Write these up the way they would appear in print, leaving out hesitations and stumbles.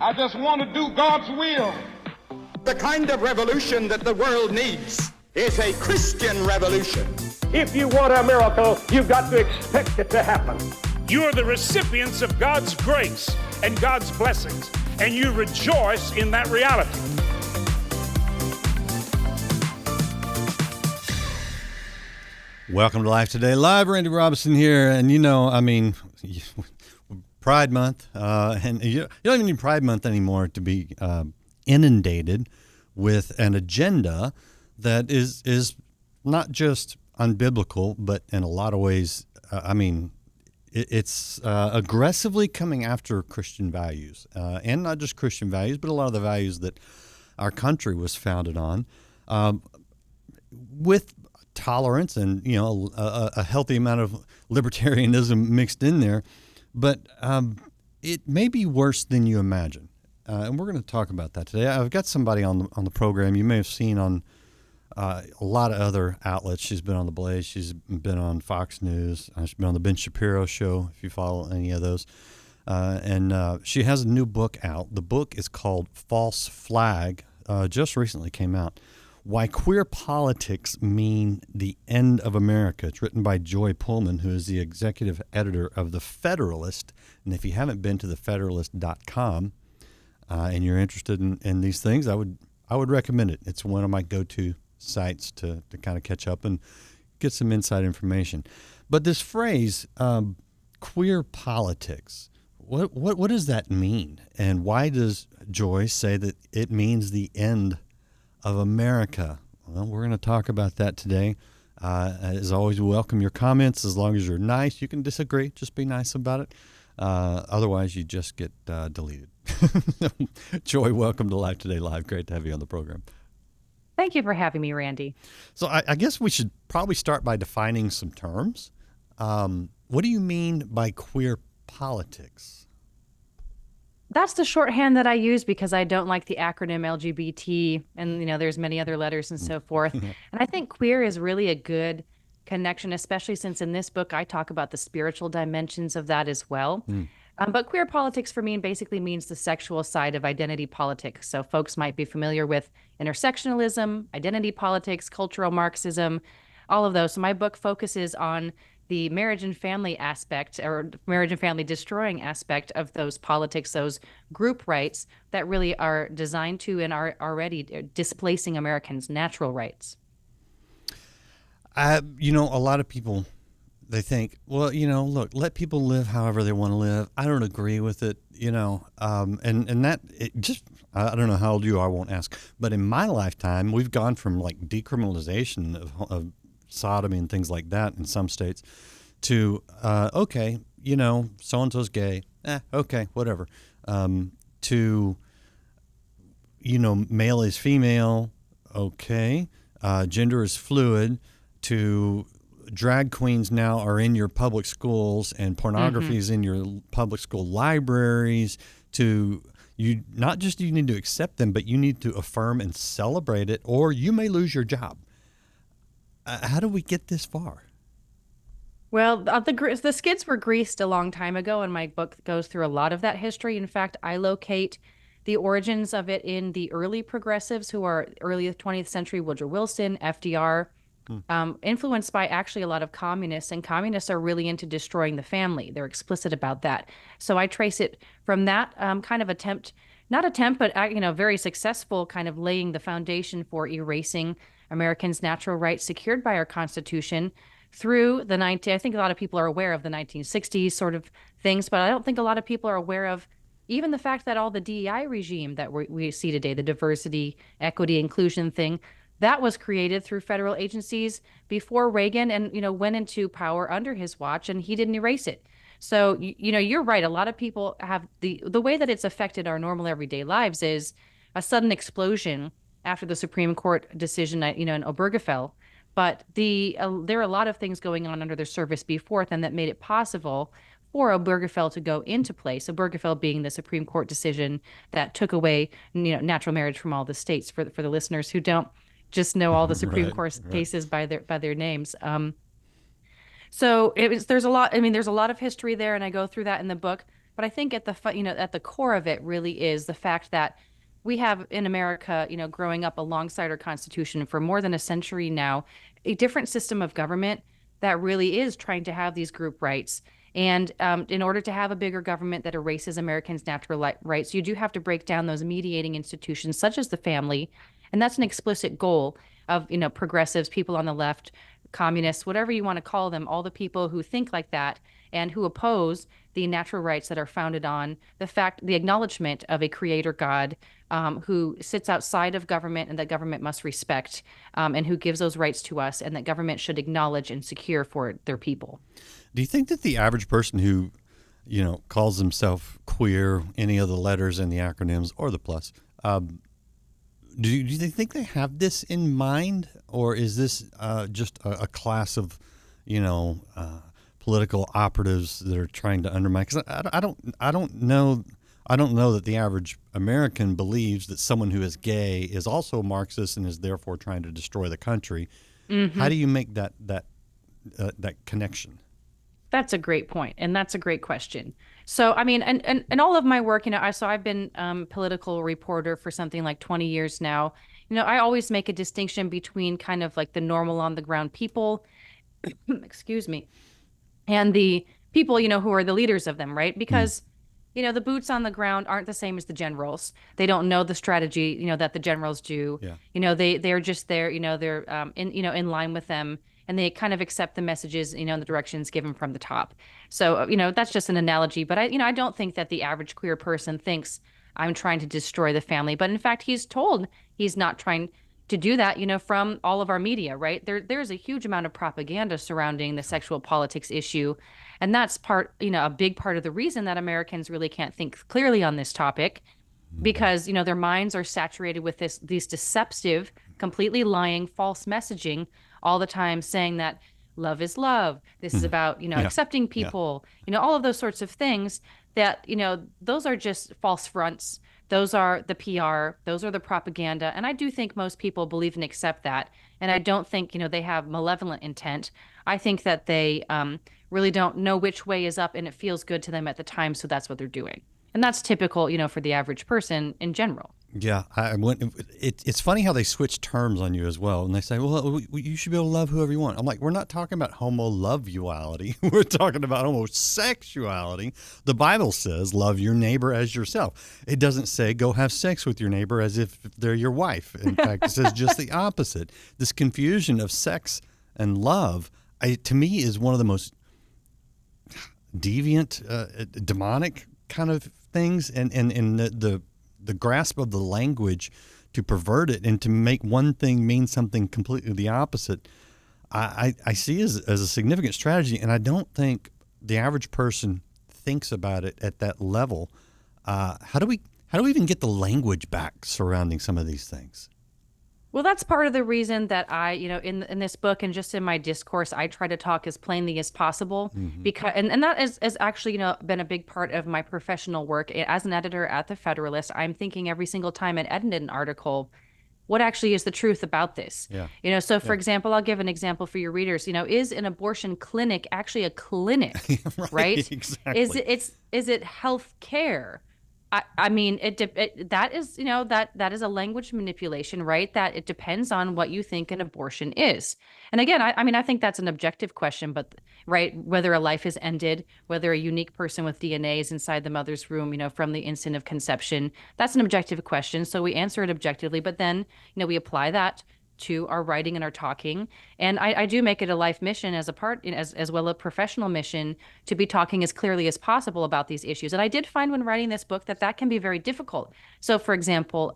I just want to do God's will. The kind of revolution that the world needs is a Christian revolution. If you want a miracle, you've got to expect it to happen. You're the recipients of God's grace and God's blessings, and you rejoice in that reality. Welcome to Life Today Live. Randy Robison here, and Pride Month, and you don't even need Pride Month anymore to be inundated with an agenda that is not just unbiblical, but in a lot of ways, it's aggressively coming after Christian values, and not just Christian values, but a lot of the values that our country was founded on, with tolerance and a healthy amount of libertarianism mixed in there, but it may be worse than you imagine, and we're going to talk about that today. I've got somebody on the program you may have seen on a lot of other outlets. She's been on The Blaze, she's been on Fox News, she's been on the Ben Shapiro Show, if you follow any of those, and she has a new book out. The book is called False Flag, just recently came out. Why Queer Politics Mean the End of America. It's written by Joy Pullmann, who is the executive editor of The Federalist. And if you haven't been to thefederalist.com and you're interested in these things, I would recommend it. It's one of my go-to sites to kind of catch up and get some inside information. But this phrase, queer politics, what does that mean? And why does Joy say that it means the end of America? Well, we're going to talk about that today. As always, we welcome your comments as long as you're nice. You can disagree, just be nice about it. Otherwise, you just get deleted. Joy, welcome to Life Today Live. Great to have you on the program. Thank you for having me, Randy. So I guess we should probably start by defining some terms. What do you mean by queer politics? That's the shorthand that I use because I don't like the acronym LGBT, and there's many other letters and so forth. And I think queer is really a good connection, especially since in this book I talk about the spiritual dimensions of that as well. But queer politics for me basically means the sexual side of identity politics. So folks might be familiar with intersectionalism, identity politics, cultural Marxism, all of those. So my book focuses on the marriage and family aspect, or marriage and family destroying aspect of those politics, those group rights that really are designed to and are already displacing Americans' natural rights. A lot of people, they think, well, look, let people live however they want to live. I don't agree with it, and that it just, I don't know how old you are, I won't ask, but in my lifetime, we've gone from like decriminalization of sodomy and things like that in some states to, okay, so-and-so's gay, okay, whatever, to, male is female, okay, gender is fluid, to drag queens now are in your public schools and pornography is in your public school libraries, to you, not just you need to accept them, but you need to affirm and celebrate it, or you may lose your job. How do we get this far? Well, the skids were greased a long time ago, and my book goes through a lot of that history. In fact, I locate the origins of it in the early progressives who are early 20th century, Woodrow Wilson, FDR, influenced by actually a lot of communists, and communists are really into destroying the family. They're explicit about that. So I trace it from that kind of but very successful kind of laying the foundation for erasing Americans' natural rights secured by our Constitution through I think a lot of people are aware of the 1960s sort of things, but I don't think a lot of people are aware of even the fact that all the DEI regime that we see today, the diversity, equity, inclusion thing, that was created through federal agencies before Reagan and, went into power under his watch, and he didn't erase it. So, you're right. A lot of people have the way that it's affected our normal everyday lives is a sudden explosion after the Supreme Court decision, in Obergefell. But there are a lot of things going on under their service before then that made it possible for Obergefell to go into place. Obergefell being the Supreme Court decision that took away, natural marriage from all the states. For the listeners who don't just know all the Supreme Court cases by their names. So there's a lot. There's a lot of history there, and I go through that in the book. But I think at at the core of it really is the fact that we have in America, growing up alongside our Constitution for more than a century now, a different system of government that really is trying to have these group rights. And in order to have a bigger government that erases Americans' natural rights, you do have to break down those mediating institutions, such as the family. And that's an explicit goal of, progressives, people on the left, communists, whatever you want to call them, all the people who think like that and who oppose the natural rights that are founded on the acknowledgement of a creator God who sits outside of government and that government must respect, and who gives those rights to us and that government should acknowledge and secure for their people. Do you think that the average person who, calls himself queer, any of the letters and the acronyms or the plus, do you think they have this in mind, or is this just a class of, political operatives that are trying to undermine? Because I don't know that the average American believes that someone who is gay is also Marxist and is therefore trying to destroy the country. Mm-hmm. How do you make that connection? That's a great point, and that's a great question. So, I mean, and all of my work, I've been political reporter for something like 20 years now. I always make a distinction between kind of like the normal on the ground people, excuse me, and the people, who are the leaders of them, right? Because, the boots on the ground aren't the same as the generals. They don't know the strategy, that the generals do. Yeah. They're just there, they're in line with them. And they kind of accept the messages, and the directions given from the top. So, that's just an analogy. But I don't think that the average queer person thinks I'm trying to destroy the family. But in fact, he's told he's not trying to do that, from all of our media, right? There's a huge amount of propaganda surrounding the sexual politics issue. And that's a big part of the reason that Americans really can't think clearly on this topic, because, their minds are saturated with these deceptive, completely lying, false messaging all the time, saying that love is love. This is about, accepting people, all of those sorts of things that, those are just false fronts. Those are the PR. Those are the propaganda. And I do think most people believe and accept that. And I don't think, they have malevolent intent. I think that they really don't know which way is up and it feels good to them at the time. So that's what they're doing. And that's typical, for the average person in general. Yeah, it's funny how they switch terms on you as well. And they say, well, you should be able to love whoever you want. I'm like, we're not talking about homo-lovuality. We're talking about homosexuality. The Bible says love your neighbor as yourself. It doesn't say go have sex with your neighbor as if they're your wife. In fact, it says just the opposite. This confusion of sex and love, to me, is one of the most deviant, demonic kind of things. And the grasp of the language to pervert it and to make one thing mean something completely the opposite, I see as a significant strategy. And I don't think the average person thinks about it at that level. How do we even get the language back surrounding some of these things? Well, that's part of the reason that I, in this book and just in my discourse, I try to talk as plainly as possible, because and that is actually, been a big part of my professional work as an editor at The Federalist. I'm thinking every single time I edit an article, what actually is the truth about this? Yeah. So for example, I'll give an example for your readers. Is an abortion clinic actually a clinic, right? Exactly. Is it health care? I mean, that is a language manipulation, right? That it depends on what you think an abortion is. And again, I think that's an objective question, but right, whether a life is ended, whether a unique person with DNA is inside the mother's womb, from the instant of conception, that's an objective question. So we answer it objectively, but then, we apply that to our writing and our talking. And I do make it a life mission as a part, as well a professional mission, to be talking as clearly as possible about these issues. And I did find when writing this book that can be very difficult. So for example,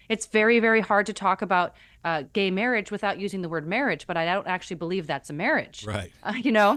it's very, very hard to talk about gay marriage without using the word marriage, but I don't actually believe that's a marriage. Right.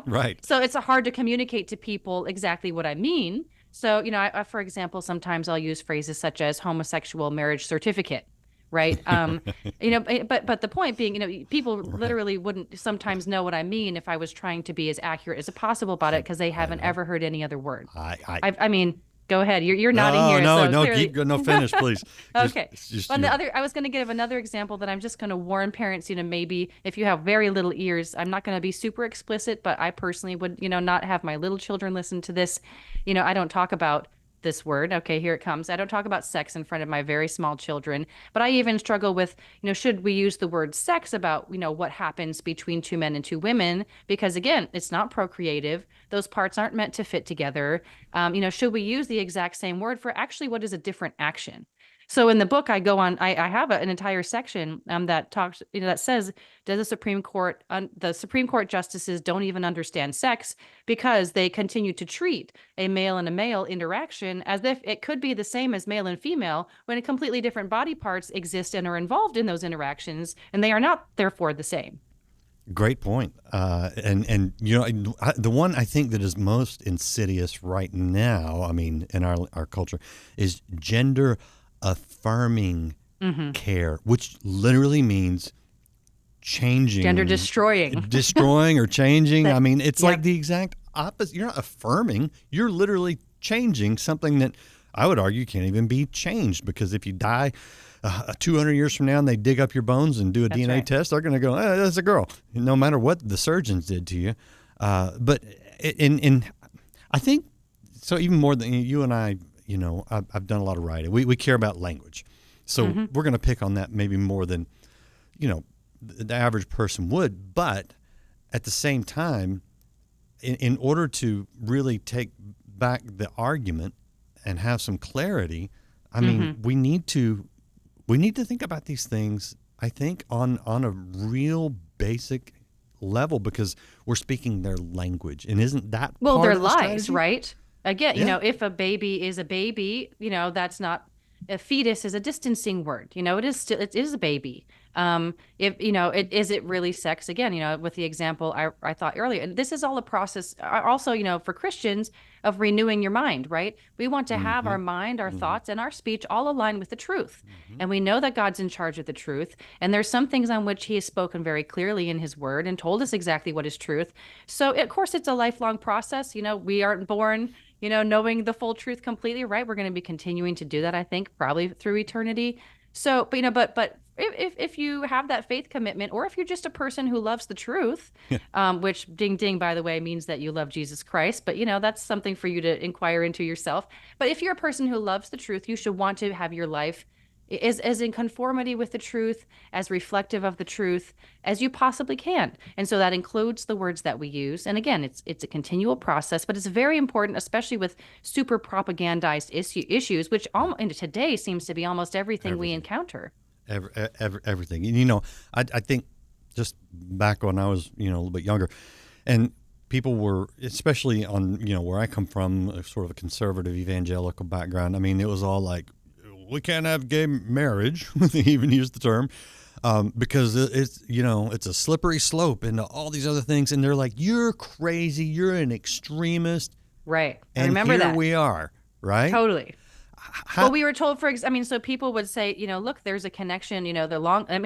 Right. So it's hard to communicate to people exactly what I mean. So, I, for example, sometimes I'll use phrases such as homosexual marriage certificate. Right. But the point being, people literally wouldn't sometimes know what I mean if I was trying to be as accurate as possible about it, because they haven't ever heard any other word. I mean, Go ahead. You're nodding here. No, so no, clearly... finish, please. Okay. Your... I was going to give another example that I'm just going to warn parents, maybe if you have very little ears, I'm not going to be super explicit, but I personally would, not have my little children listen to this. I don't talk about this word. Okay, here it comes. I don't talk about sex in front of my very small children, but I even struggle with, should we use the word sex about, what happens between two men and two women? Because again, it's not procreative. Those parts aren't meant to fit together. Should we use the exact same word for actually what is a different action? So in the book, I go on. I have an entire section that talks, that says, does the Supreme Court justices don't even understand sex because they continue to treat a male and a male interaction as if it could be the same as male and female when completely different body parts exist and are involved in those interactions, and they are not therefore the same. Great point. And the one I think that is most insidious right now, in our culture, is gender affirming care, which literally means changing, gender destroying or changing. It's like the exact opposite. You're not affirming, you're literally changing something that I would argue can't even be changed, because if you die 200 years from now and they dig up your bones and do a DNA test, they're going to go, that's a girl, no matter what the surgeons did to you. But I think so, even more than you and I, I've done a lot of writing. We care about language. So we're going to pick on that maybe more than, the average person would. But at the same time, in order to really take back the argument and have some clarity, we need to think about these things, I think, on a real basic level, because we're speaking their language. And isn't that part their of the lives, strategy? right? Again, if a baby is a baby, that's not, a fetus is a distancing word. It is a baby. Is it really sex? Again, with the example I thought earlier, and this is all a process also, for Christians, of renewing your mind, right? We want to have our mind, our thoughts, and our speech all aligned with the truth. And we know that God's in charge of the truth. And there's some things on which he has spoken very clearly in his word and told us exactly what is truth. So of course it's a lifelong process. We aren't born, knowing the full truth completely, right? We're going to be continuing to do that, I think, probably through eternity. So, but if you have that faith commitment, or if you're just a person who loves the truth, which ding ding, by the way, means that you love Jesus Christ, but that's something for you to inquire into yourself. But if you're a person who loves the truth, you should want to have your life as in conformity with the truth, as reflective of the truth as you possibly can. And so that includes the words that we use. And again, it's a continual process, but it's very important, especially with super propagandized issues, which in today seems to be almost everything we encounter. Everything. And, I think just back when I was, a little bit younger, and people were, especially on, where I come from, sort of a conservative evangelical background. It was all like, we can't have gay marriage. They even used the term because it's a slippery slope into all these other things. And they're like, you're crazy. You're an extremist. Right. And I remember here that. we are. Right. Totally. Well, we were told, so people would say, look, there's a connection,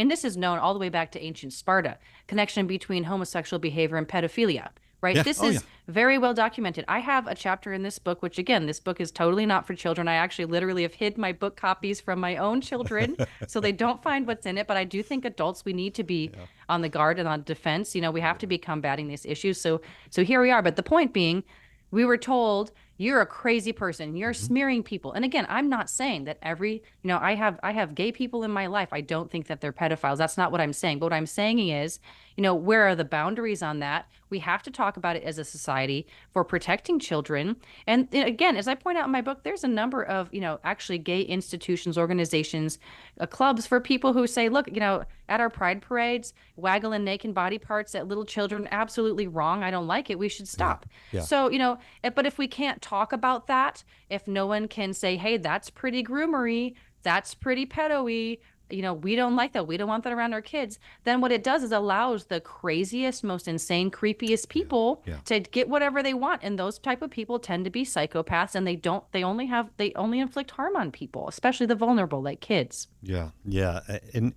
this is known all the way back to ancient Sparta, connection between homosexual behavior and pedophilia, right? Yeah. This is very well documented. I have a chapter in this book, which again, this book is totally not for children. I actually literally have hid my book copies from my own children so they don't find what's in it. But I do think adults, we need to be on the guard and on defense. We have to be combating these issues. So here we are. But the point being, we were told, you're a crazy person. You're smearing people. And again, I'm not saying that I have gay people in my life. I don't think that they're pedophiles. That's not what I'm saying. But what I'm saying is, where are the boundaries on that? We have to talk about it as a society for protecting children. And again, as I point out in my book, there's a number of, actually gay institutions, organizations, clubs for people who say, look, at our pride parades, waggling naked body parts at little children, absolutely wrong. I don't like it. We should stop. Yeah. So, but if we can't talk about that, if no one can say, hey, that's pretty groomery, that's pretty pedo-y, we don't like that, we don't want that around our kids, then what it does is allows the craziest, most insane, creepiest people to get whatever they want. And those type of people tend to be psychopaths, and they only inflict harm on people, especially the vulnerable, like kids. Yeah. And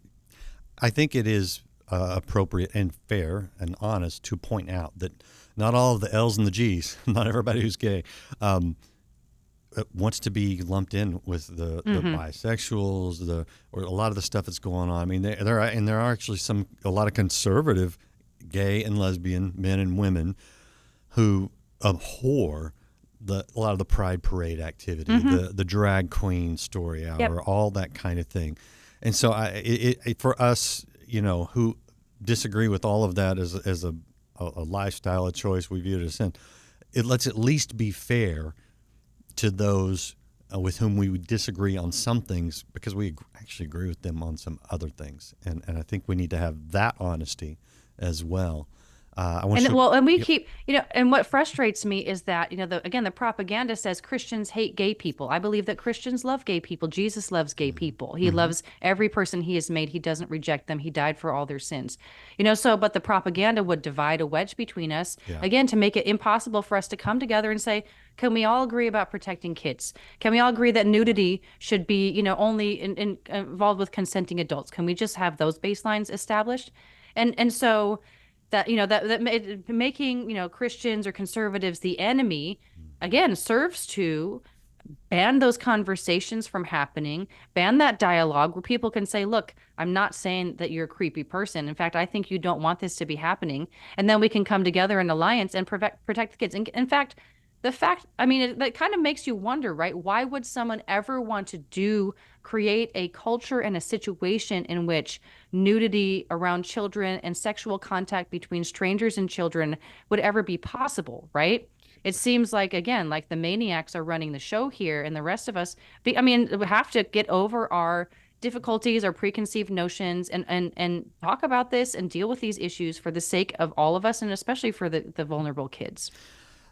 I think it is appropriate and fair and honest to point out that not all of the L's and the G's, not everybody who's gay, wants to be lumped in with the bisexuals, or a lot of the stuff that's going on. I mean, there are actually a lot of conservative gay and lesbian men and women who abhor a lot of the Pride Parade activity, the drag queen story hour, all that kind of thing. And so for us, who disagree with all of that as a lifestyle, a choice, we view it as sin. Let's at least be fair to those with whom we would disagree on some things, because we actually agree with them on some other things. And I think we need to have that honesty as well. Keep, and what frustrates me is that, the propaganda says Christians hate gay people. I believe that Christians love gay people. Jesus loves gay people. He loves every person he has made. He doesn't reject them. He died for all their sins. But the propaganda would divide a wedge between us, again, to make it impossible for us to come together and say, can we all agree about protecting kids? Can we all agree that nudity should be, only involved with consenting adults? Can we just have those baselines established? And so making Christians or conservatives the enemy, again, serves to ban those conversations from happening, ban that dialogue where people can say, look, I'm not saying that you're a creepy person. In fact, I think you don't want this to be happening. And then we can come together in alliance and protect the kids. And in fact, that kind of makes you wonder, right? Why would someone ever want to create a culture and a situation in which nudity around children and sexual contact between strangers and children would ever be possible, right? It seems like, again, like the maniacs are running the show here, and the rest of us, we have to get over our difficulties, our preconceived notions, and talk about this and deal with these issues for the sake of all of us, and especially for the vulnerable kids.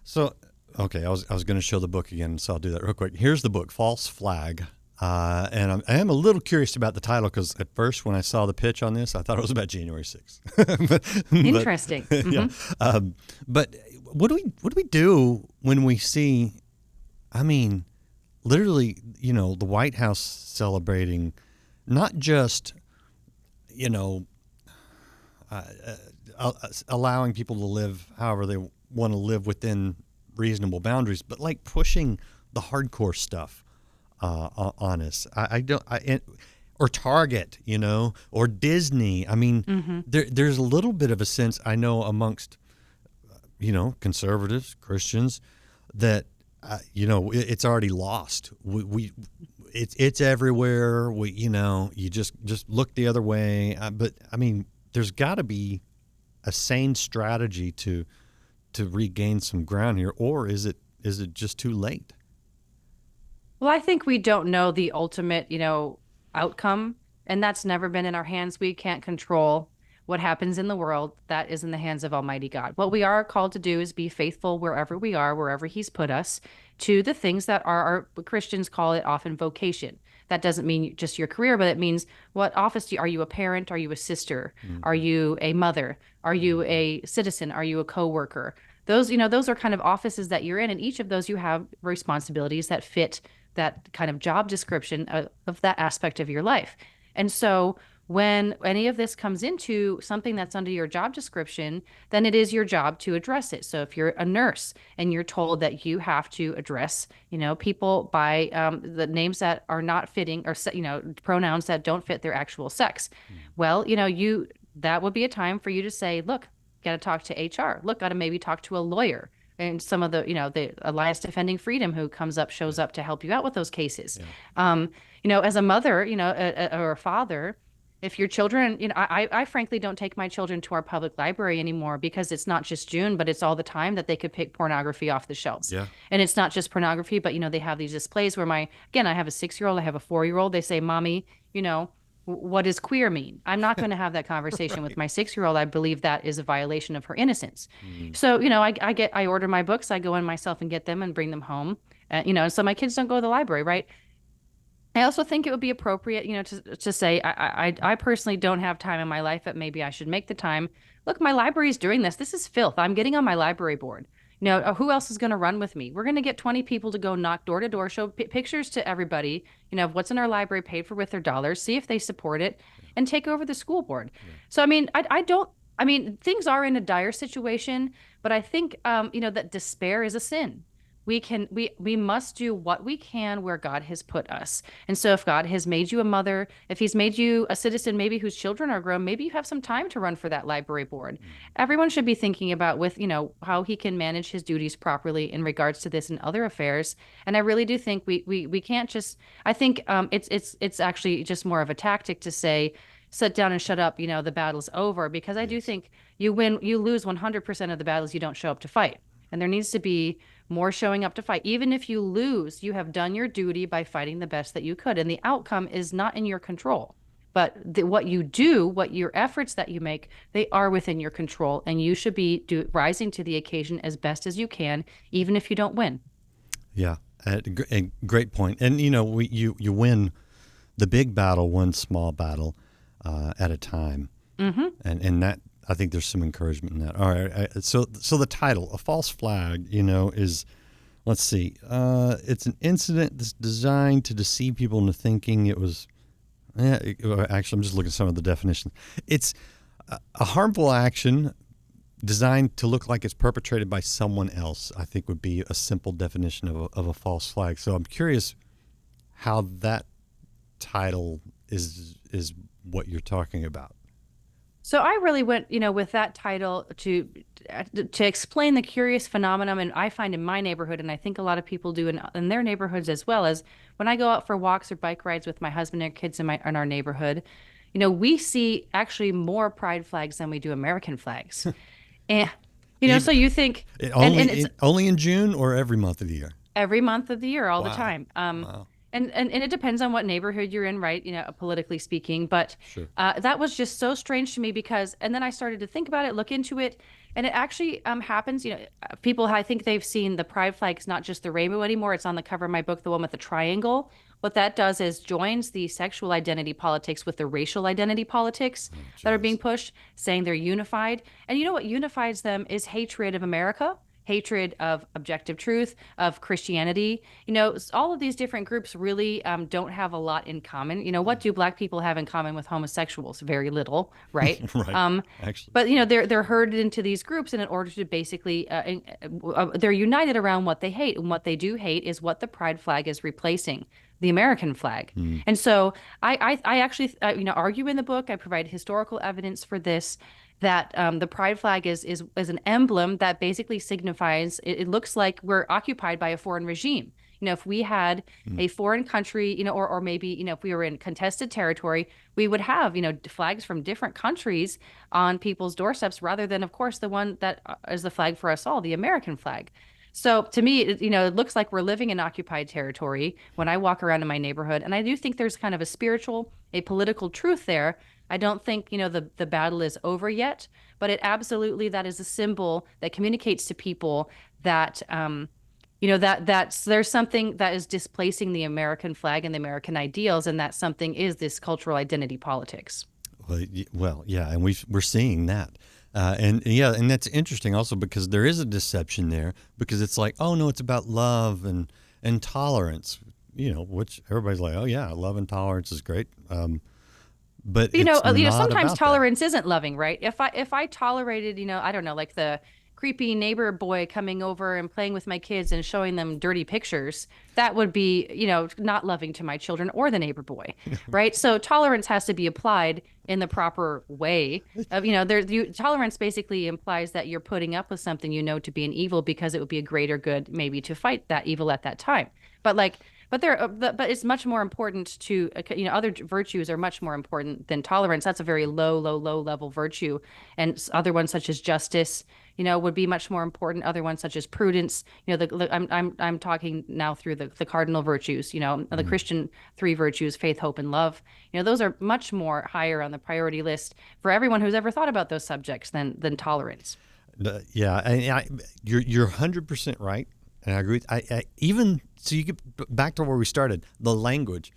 So, okay, I was going to show the book again, so I'll do that real quick. Here's the book, False Flag. And I am a little curious about the title, because at first when I saw the pitch on this, I thought it was about January 6th. Interesting. Yeah. But what do we do when we see, literally, the White House celebrating not just, allowing people to live however they want to live within reasonable boundaries, but like pushing the hardcore stuff on us. Or Target, or Disney. There's a little bit of a sense, I know, amongst, conservatives, Christians, that, it's already lost. It's everywhere. You just look the other way. But there's got to be a sane strategy to regain some ground here, or is it just too late? Well, I think we don't know the ultimate, outcome, and that's never been in our hands. We can't control what happens in the world. That is in the hands of Almighty God. What we are called to do is be faithful wherever we are, wherever He's put us, to the things that are Christians call it often vocation. That doesn't mean just your career, but it means what office are you a parent? Are you a sister? Are you a mother? Are you a citizen? Are you a coworker? Those are kind of offices that you're in, and each of those you have responsibilities that fit that kind of job description of that aspect of your life. And so when any of this comes into something that's under your job description, then it is your job to address it. So if you're a nurse and you're told that you have to address, people by the names that are not fitting, or, pronouns that don't fit their actual sex, well, that would be a time for you to say, look, got to talk to HR. Look, got to maybe talk to a lawyer. And some of the Alliance Defending Freedom who shows up to help you out with those cases. Yeah. As a mother, or a father, if your children, I frankly don't take my children to our public library anymore, because it's not just June, but it's all the time that they could pick pornography off the shelves. Yeah. And it's not just pornography, but, they have these displays where I have a 6-year-old, I have a 4-year-old. They say, Mommy, what does queer mean? I'm not going to have that conversation with my 6-year-old. I believe that is a violation of her innocence. So, I order my books, I go in myself and get them and bring them home. So my kids don't go to the library, right? I also think it would be appropriate, to say, I personally don't have time in my life, but maybe I should make the time. Look, my library is doing this. This is filth. I'm getting on my library board. Who else is going to run with me? We're going to get 20 people to go knock door to door, show pictures to everybody, of what's in our library, paid for with their dollars, see if they support it, and take over the school board. Yeah. So, things are in a dire situation, but I think, that despair is a sin. we must do what we can where God has put us. And so if God has made you a mother, if he's made you a citizen, maybe whose children are grown, maybe you have some time to run for that library board. Everyone should be thinking about with, how he can manage his duties properly in regards to this and other affairs. And I really do think we can't just, I think it's actually just more of a tactic to say, sit down and shut up, the battle's over, because I do think you lose 100% of the battles you don't show up to fight. And there needs to be more showing up to fight. Even if you lose, you have done your duty by fighting the best that you could. And the outcome is not in your control. But what you do, what your efforts that you make, they are within your control. And you should be rising to the occasion as best as you can, even if you don't win. Yeah, a great point. And, you win the big battle, one small battle at a time. Mm-hmm. And that, I think there's some encouragement in that. All right. So the title, A False Flag, is, let's see, it's an incident that's designed to deceive people into thinking it was, actually, I'm just looking at some of the definitions. It's a harmful action designed to look like it's perpetrated by someone else, I think would be a simple definition of a false flag. So I'm curious how that title is what you're talking about. So I really went, with that title to explain the curious phenomenon, and I find in my neighborhood, and I think a lot of people do in their neighborhoods as well, as when I go out for walks or bike rides with my husband and kids in our neighborhood, we see actually more pride flags than we do American flags, and so you think only in June or every month of the year? Every month of the year, all the time. Wow. And it depends on what neighborhood you're in, right? Politically speaking. But Sure. That was just so strange to me and then I started to think about it, look into it, and it actually happens. People, I think they've seen the pride flag is not just the rainbow anymore. It's on the cover of my book, the one with the triangle. What that does is joins the sexual identity politics with the racial identity politics that are being pushed, saying they're unified. And what unifies them is hatred of America, hatred of objective truth, of Christianity. All of these different groups really don't have a lot in common. What do Black people have in common with homosexuals? Very little, right? Right. Actually. But they're herded into these groups, and in order to basically, they're united around what they hate, and what they do hate is what the pride flag is replacing. The American flag. And so I actually, argue in the book, I provide historical evidence for this, that the pride flag is an emblem that basically signifies, it looks like we're occupied by a foreign regime. If we had a foreign country, or maybe, if we were in contested territory, we would have, flags from different countries on people's doorsteps, rather than, of course, the one that is the flag for us all, the American flag. So to me, it looks like we're living in occupied territory when I walk around in my neighborhood. And I do think there's kind of a political truth there. I don't think, the battle is over yet, but that is a symbol that communicates to people that, that's there's something that is displacing the American flag and the American ideals, and that something is this cultural identity politics. Well, yeah, and we're seeing that. And that's interesting also, because there is a deception there, because it's like, oh no, it's about love and tolerance, which everybody's like, oh yeah, love and tolerance is great. But sometimes tolerance isn't loving, right? If I tolerated, I don't know, like the creepy neighbor boy coming over and playing with my kids and showing them dirty pictures, that would be, not loving to my children or the neighbor boy, right? So tolerance has to be applied in the proper way. Tolerance basically implies that you're putting up with something to be an evil, because it would be a greater good maybe to fight that evil at that time. But it's much more important to, other virtues are much more important than tolerance. That's a very low level virtue. And other ones such as justice, would be much more important. Other ones such as prudence, I'm talking now through the cardinal virtues, the Christian three virtues, faith, hope, and love. Those are much more higher on the priority list for everyone who's ever thought about those subjects than tolerance. Yeah, you're 100% right. And I agree. Even so, you get back to where we started, the language,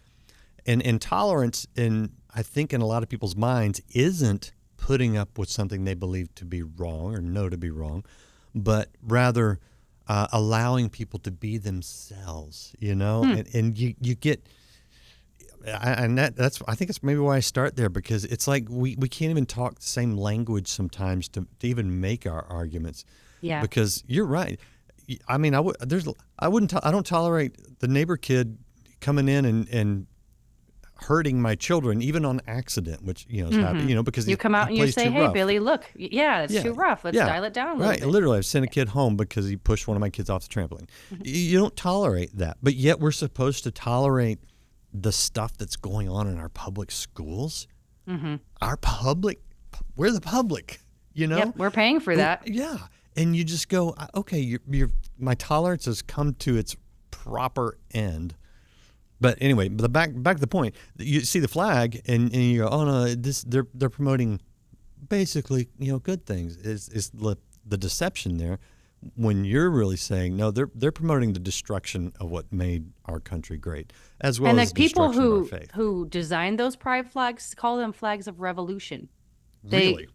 and tolerance. And I think in a lot of people's minds isn't putting up with something they believe to be wrong or know to be wrong, but rather allowing people to be themselves. And you get. And that's I think it's maybe why I start there, because it's like we can't even talk the same language sometimes to even make our arguments. Yeah. Because you're right. I mean, I don't tolerate the neighbor kid coming in and hurting my children, even on accident, which, is happy, because You come out and you say, "Hey, rough. Billy, look, it's too rough. Let's dial it down a little bit." Literally, I've sent a kid home because he pushed one of my kids off the trampoline. You don't tolerate that, but yet we're supposed to tolerate the stuff that's going on in our public schools. Our public, we're the public, Yep, we're paying for that. Yeah, and you just go, okay, my tolerance has come to its proper end. But anyway, back to the point. You see the flag, and you go, oh no, they're promoting basically good things. Is the deception there when you're really saying no? They're promoting the destruction of what made our country great, as well as the people destruction of our faith. who designed those pride flags call them flags of revolution. Really?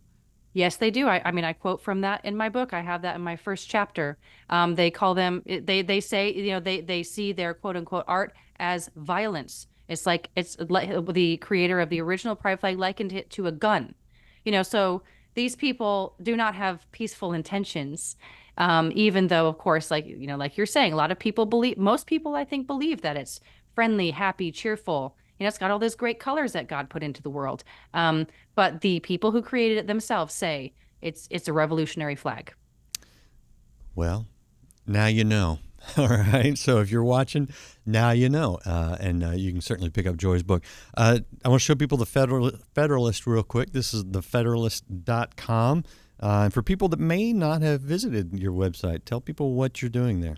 Yes, they do. I mean, I quote from that in my book. I have that in my first chapter. They call them. They say they see their quote unquote art as violence. It's like the creator of the original pride flag likened it to a gun. So these people do not have peaceful intentions. Even though, of course, like you're saying, a lot of people most people I think believe that it's friendly, happy, cheerful. It's got all those great colors that God put into the world. But the people who created it themselves say it's a revolutionary flag. Well, now you know. All right. So if you're watching, now you know. And you can certainly pick up Joy's book. I want to show people the Federalist real quick. This is thefederalist.com. And for people that may not have visited your website, tell people what you're doing there.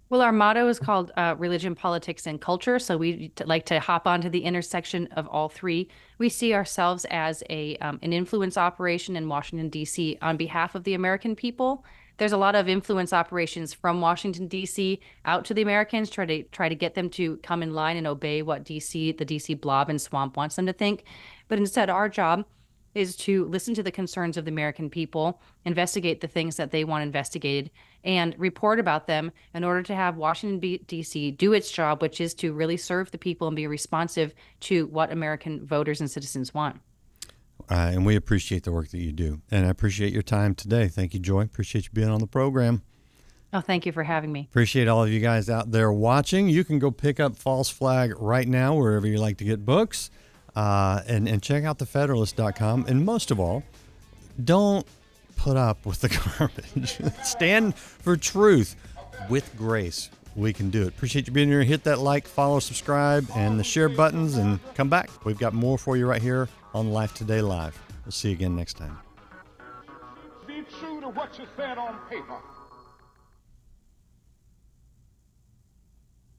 Well, our motto is called religion, politics, and culture. So we like to hop onto the intersection of all three. We see ourselves as an influence operation in Washington, D.C. on behalf of the American people. There's a lot of influence operations from Washington, D.C. out to the Americans, try to get them to come in line and obey what the D.C. blob and swamp wants them to think. But instead, our job is to listen to the concerns of the American people, investigate the things that they want investigated, and report about them in order to have Washington, D.C. do its job, which is to really serve the people and be responsive to what American voters and citizens want. And we appreciate the work that you do. And I appreciate your time today. Thank you, Joy. Appreciate you being on the program. Oh, thank you for having me. Appreciate all of you guys out there watching. You can go pick up False Flag right now, wherever you like to get books. And check out thefederalist.com. And most of all, don't put up with the garbage. Stand for truth with grace. We can do it. Appreciate you being here. Hit that like, follow, subscribe, and the share buttons, and come back. We've got more for you right here on Life Today Live. We'll see you again next time. Be true to what you said on paper.